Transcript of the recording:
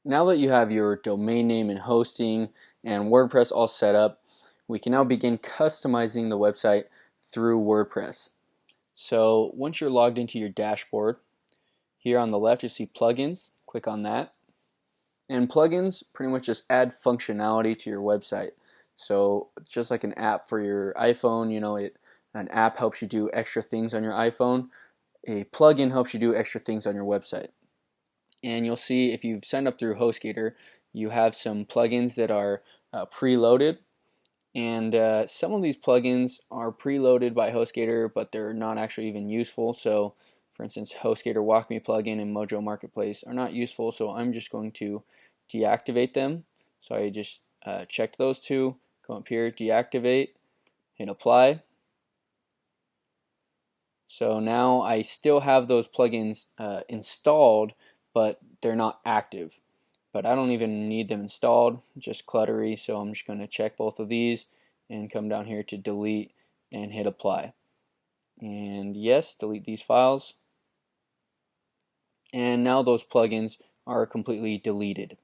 Now that you have your domain name and hosting and WordPress all set up, we can now begin customizing the website through WordPress. So once you're logged into your dashboard, here on the left you see plugins. Click on that. And plugins pretty much just add functionality to your website. So it's just like an app for your iPhone, an app helps you do extra things on your iPhone. A plugin helps you do extra things on your website. And you'll see if you've signed up through HostGator, you have some plugins that are preloaded. And some of these plugins are preloaded by HostGator, but they're not actually even useful. So, for instance, HostGator WalkMe plugin and Mojo Marketplace are not useful. So I'm just going to deactivate them. So I just checked those two. Come up here, deactivate, hit apply. So now I still have those plugins installed, but they're not active. But I don't even need them installed, just cluttery. So I'm just going to check both of these and come down here to delete and hit apply. And yes, delete these files. And now those plugins are completely deleted.